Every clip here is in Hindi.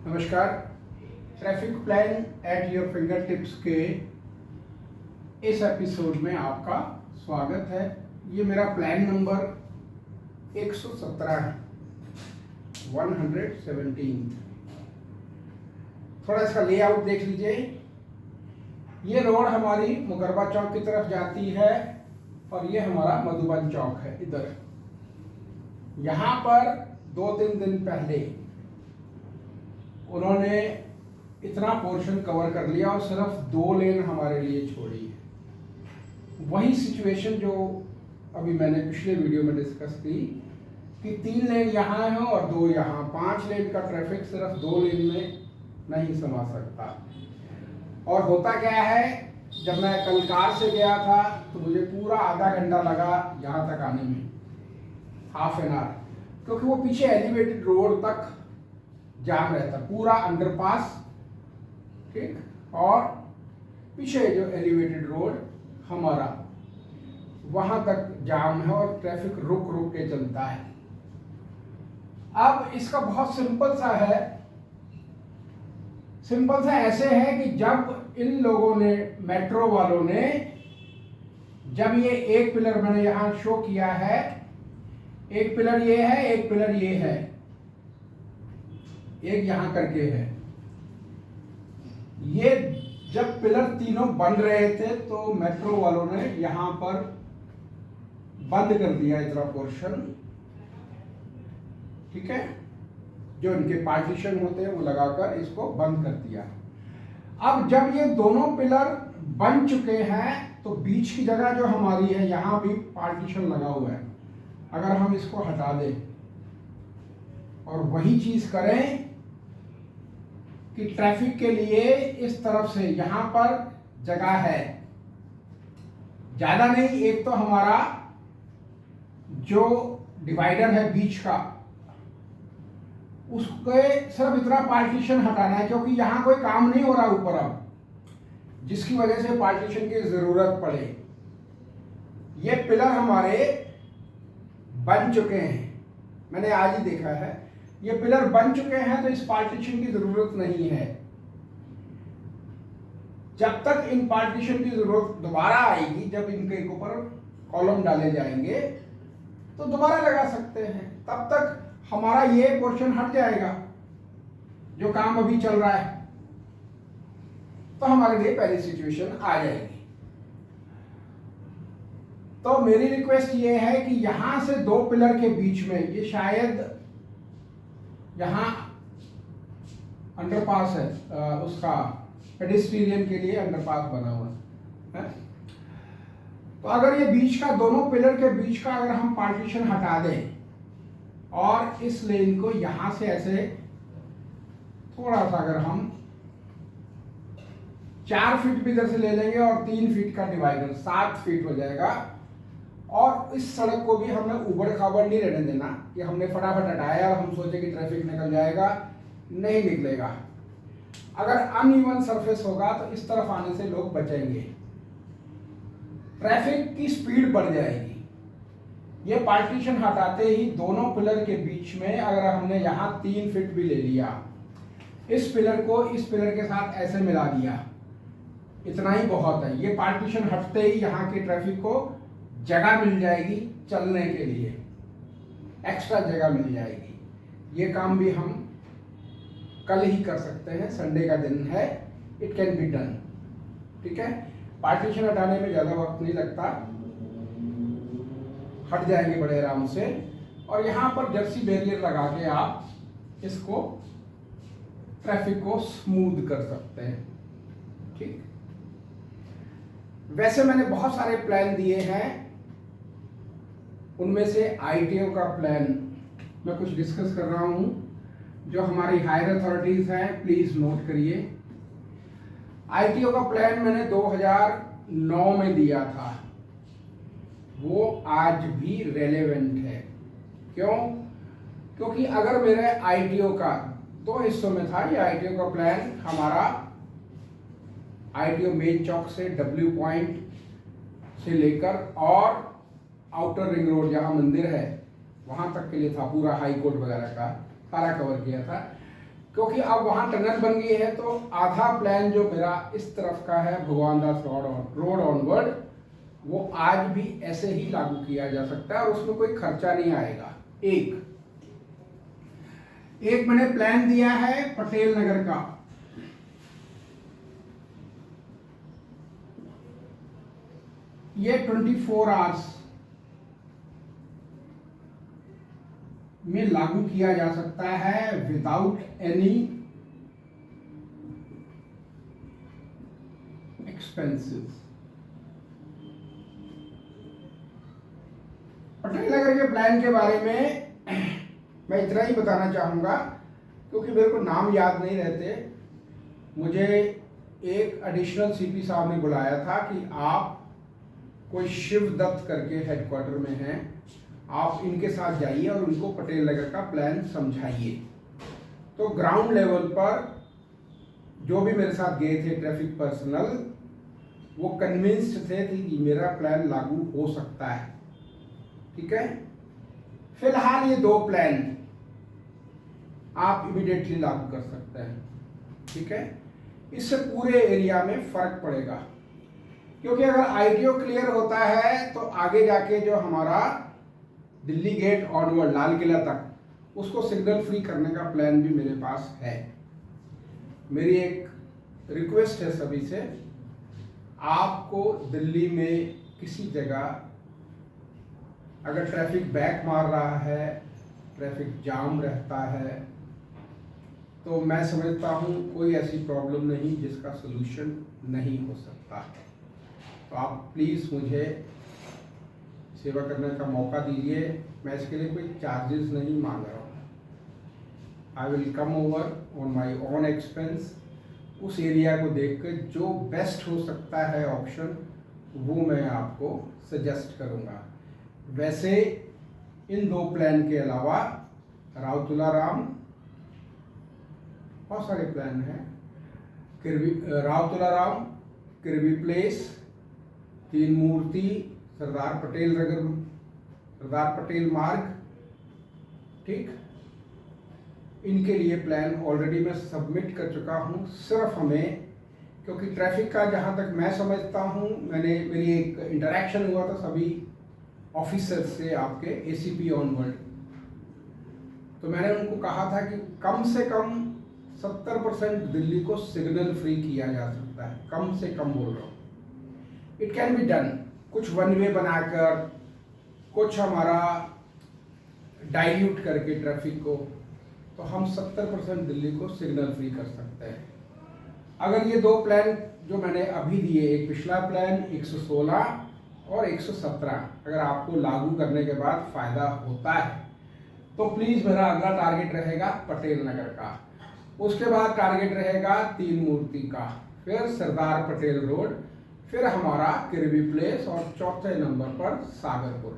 नमस्कार। Traffic plan at your finger tips के इस एपिसोड में आपका स्वागत है। ये मेरा प्लान नंबर 117 है, 117। थोड़ा इसका लेआउट देख लीजिए। ये रोड हमारी मुकरबा चौक की तरफ जाती है और ये हमारा मधुबन चौक है इधर। यहाँ पर 2-3 दिन पहले उन्होंने इतना पोर्शन कवर कर लिया और सिर्फ 2 लेन हमारे लिए छोड़ी है। वही सिचुएशन जो अभी मैंने पिछले वीडियो में डिस्कस की कि 3 लेन यहाँ है और 2 यहाँ। 5 लेन का ट्रैफिक सिर्फ 2 लेन में नहीं समा सकता। और होता क्या है, जब मैं कल कार से गया था तो मुझे पूरा आधा घंटा लगा यहाँ तक आने में, हाफ एन आवर, क्योंकि वो पीछे एलिवेटेड रोड तक जाम रहता, पूरा अंडरपास, ठीक, और पीछे जो एलिवेटेड रोड हमारा वहां तक जाम है और ट्रैफिक रुक रुक के चलता है। अब इसका बहुत सिंपल सा ऐसे है कि जब इन लोगों ने, मेट्रो वालों ने, जब ये एक पिलर मैंने यहां शो किया है, एक पिलर ये है, एक पिलर ये है, एक यहां करके है, ये जब पिलर तीनों बन रहे थे तो मेट्रो वालों ने यहां पर बंद कर दिया इतना पोर्शन, ठीक है, जो इनके पार्टीशन होते हैं वो लगाकर इसको बंद कर दिया। अब जब ये दोनों पिलर बन चुके हैं तो बीच की जगह जो हमारी है यहां भी पार्टीशन लगा हुआ है। अगर हम इसको हटा दें और वही चीज करें कि ट्रैफिक के लिए इस तरफ से यहां पर जगह है, ज्यादा नहीं, एक तो हमारा जो डिवाइडर है बीच का, उसके सिर्फ इतना पार्टीशन हटाना है, क्योंकि यहां कोई काम नहीं हो रहा ऊपर अब, जिसकी वजह से पार्टीशन की जरूरत पड़े। ये पिलर हमारे बन चुके हैं, मैंने आज ही देखा है, ये पिलर बन चुके हैं तो इस पार्टीशन की जरूरत नहीं है। जब तक इन पार्टीशन की जरूरत दोबारा आएगी, जब इनके ऊपर कॉलम डाले जाएंगे तो दोबारा लगा सकते हैं, तब तक हमारा ये पोर्शन हट जाएगा जो काम अभी चल रहा है, तो हमारे लिए पहली सिचुएशन आ जाएगी। तो मेरी रिक्वेस्ट ये है कि यहां से 2 पिलर के बीच में, ये शायद यहां अंडरपास है, उसका पेडेस्ट्रियन के लिए अंडरपास बना हुआ है, तो अगर ये बीच का, दोनों पिलर के बीच का अगर हम पार्टीशन हटा दें और इस लेन को यहां से ऐसे थोड़ा सा, अगर हम 4 फीट भी इधर से ले लेंगे और 3 फीट का डिवाइडर, 7 फीट हो जाएगा। और इस सड़क को भी हमने उबड़ खाबड़ नहीं रहने देना कि हमने फटाफट हटाया और हम सोचे कि ट्रैफिक निकल जाएगा, नहीं निकलेगा। अगर अनइवन सरफेस होगा तो इस तरफ आने से लोग बचेंगे, ट्रैफिक की स्पीड बढ़ जाएगी। ये पार्टीशन हटाते ही दोनों पिलर के बीच में अगर हमने यहाँ 3 फीट भी ले लिया, इस पिलर को इस पिलर के साथ ऐसे मिला दिया, इतना ही बहुत है। ये पार्टीशन हटते ही यहाँ के ट्रैफिक को जगह मिल जाएगी चलने के लिए, एक्स्ट्रा जगह मिल जाएगी। ये काम भी हम कल ही कर सकते हैं, संडे का दिन है, इट कैन बी डन, ठीक है। पार्टीशन हटाने में ज़्यादा वक्त नहीं लगता, हट जाएंगे बड़े आराम से। और यहाँ पर जर्सी बैरियर लगा के आप इसको, ट्रैफिक को स्मूथ कर सकते हैं, ठीक। वैसे मैंने बहुत सारे प्लान दिए हैं, उनमें से ITO का प्लान मैं कुछ डिस्कस कर रहा हूं, जो हमारी हायर अथॉरिटीज हैं, प्लीज नोट करिए। ITO का प्लान मैंने 2009 में दिया था, वो आज भी रेलेवेंट है। क्यों? क्योंकि अगर मेरे ITO का 2 हिस्सों में था, ये ITO का प्लान हमारा ITO मेन चौक से W पॉइंट से लेकर और आउटर रिंग रोड जहाँ मंदिर है वहाँ तक के लिए था, पूरा हाई कोर्ट वगैरह का सारा कवर किया था। क्योंकि अब वहाँ टनल बन गई है तो आधा प्लान जो मेरा इस तरफ का है भगवान दास रोड ऑनवर्ड, वो आज भी ऐसे ही लागू किया जा सकता है और उसमें कोई खर्चा नहीं आएगा। एक मैंने प्लान दिया है पटेल नगर का, ये 24 आवर्स में लागू किया जा सकता है without any expenses. Patel Nagar के प्लान के बारे में मैं इतना ही बताना चाहूंगा, क्योंकि मेरे को नाम याद नहीं रहते। मुझे एक एडिशनल सीपी साहब ने बुलाया था कि आप कोई शिवदत्त करके हेडक्वार्टर में हैं, आप इनके साथ जाइए और उनको पटेल नगर का प्लान समझाइए। तो ग्राउंड लेवल पर जो भी मेरे साथ गए थे ट्रैफिक पर्सनल, वो कन्विंस्ड थे कि मेरा प्लान लागू हो सकता है। ठीक है, फिलहाल ये 2 प्लान आप इमीडिएटली लागू कर सकते हैं। ठीक है, इससे पूरे एरिया में फर्क पड़ेगा, क्योंकि अगर आईटीओ क्लियर होता है तो आगे जाके जो हमारा दिल्ली गेट ऑनवर्ड लाल किला तक उसको सिग्नल फ्री करने का प्लान भी मेरे पास है। मेरी एक रिक्वेस्ट है सभी से, आपको दिल्ली में किसी जगह अगर ट्रैफिक बैक मार रहा है, ट्रैफिक जाम रहता है, तो मैं समझता हूँ कोई ऐसी प्रॉब्लम नहीं जिसका सलूशन नहीं हो सकता। तो आप प्लीज़ मुझे सेवा करने का मौका दीजिए। मैं इसके लिए कोई चार्जेस नहीं मांग रहा हूँ। I will come over on my own expense, उस एरिया को देखकर जो बेस्ट हो सकता है ऑप्शन, वो मैं आपको सजेस्ट करूँगा। वैसे इन 2 प्लान के अलावा राव तुलाराम, बहुत सारे प्लान हैं, राव तुलाराम, किरवी प्लेस, 3 मूर्ति, सरदार पटेल नगर, सरदार पटेल मार्ग, ठीक, इनके लिए प्लान ऑलरेडी मैं सबमिट कर चुका हूँ। सिर्फ हमें, क्योंकि ट्रैफिक का जहाँ तक मैं समझता हूँ, मेरी एक इंटरेक्शन हुआ था सभी ऑफिसर्स से आपके एसीपी ऑनवर्ड, तो मैंने उनको कहा था कि कम से कम 70% दिल्ली को सिग्नल फ्री किया जा सकता है, कम से कम बोल रहा हूँ। इट कैन बी डन, कुछ वन वे बनाकर, कुछ हमारा डाइल्यूट करके ट्रैफिक को, तो हम 70% दिल्ली को सिग्नल फ्री कर सकते हैं। अगर ये 2 प्लान जो मैंने अभी दिए, एक पिछला प्लान 116 और 117, अगर आपको लागू करने के बाद फायदा होता है तो प्लीज़ मेरा अगला टारगेट रहेगा पटेल नगर का, उसके बाद टारगेट रहेगा 3 मूर्ति का, फिर सरदार पटेल रोड, फिर हमारा किरवी प्लेस और चौथे नंबर पर सागरपुर।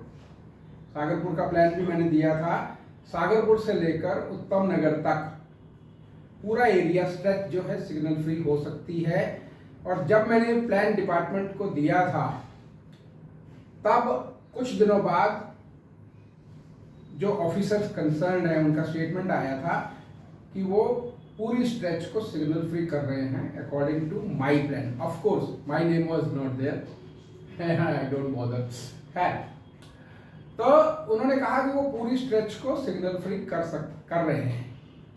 सागरपुर का प्लान भी मैंने दिया था। सागरपुर से लेकर उत्तम नगर तक पूरा एरिया स्ट्रेच जो है सिग्नल फ्री हो सकती है। और जब मैंने प्लान डिपार्टमेंट को दिया था, तब कुछ दिनों बाद जो ऑफिसर्स कंसर्न है उनका स्टेटमेंट आया था कि वो पूरी स्ट्रेच को सिग्नल फ्री कर रहे हैं according to my plan. Of course my name was not there, I don't bother है। तो उन्होंने कहा कि वो पूरी स्ट्रेच को सिग्नल फ्री कर रहे हैं।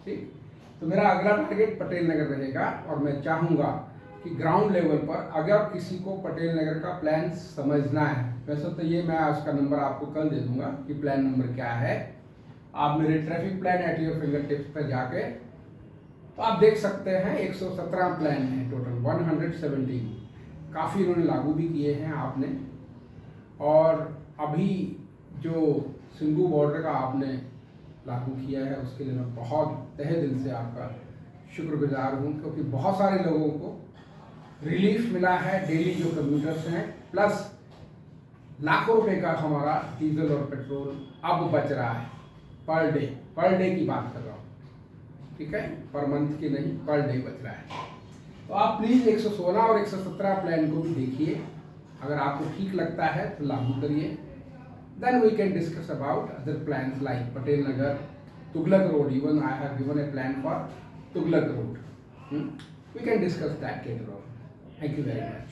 ठीक, तो मेरा अगला टारगेट पटेल नगर रहेगा और मैं चाहूँगा कि ग्राउंड लेवल पर अगर किसी को पटेल नगर का प्लान समझना है, वैसे तो ये मैं उसका नंबर आपको कल दे दूंगा कि प्लान नंबर क्या है। आप मेरे traffic plan at your finger tips पर जाके तो आप देख सकते हैं 117 प्लान है टोटल, 117 काफ़ी उन्होंने लागू भी किए हैं आपने। और अभी जो सिंगू बॉर्डर का आपने लागू किया है उसके लिए मैं बहुत तहे दिल से आपका शुक्रगुजार हूँ, क्योंकि बहुत सारे लोगों को रिलीफ मिला है। डेली जो कम्यूटर्स हैं, प्लस लाखों रुपए का हमारा डीजल और पेट्रोल अब बच रहा है पर डे की बात कर रहा हूँ, ठीक है, पर मंथ की नहीं, पर डे बच रहा है। तो आप प्लीज़ 116 और 117 प्लान को भी देखिए, अगर आपको ठीक लगता है तो लागू करिए। Then we can discuss about other plans like Patel Nagar, Tughlaq road. Even I have given a plan for Tughlaq Road. We can discuss that later on. Thank you very much.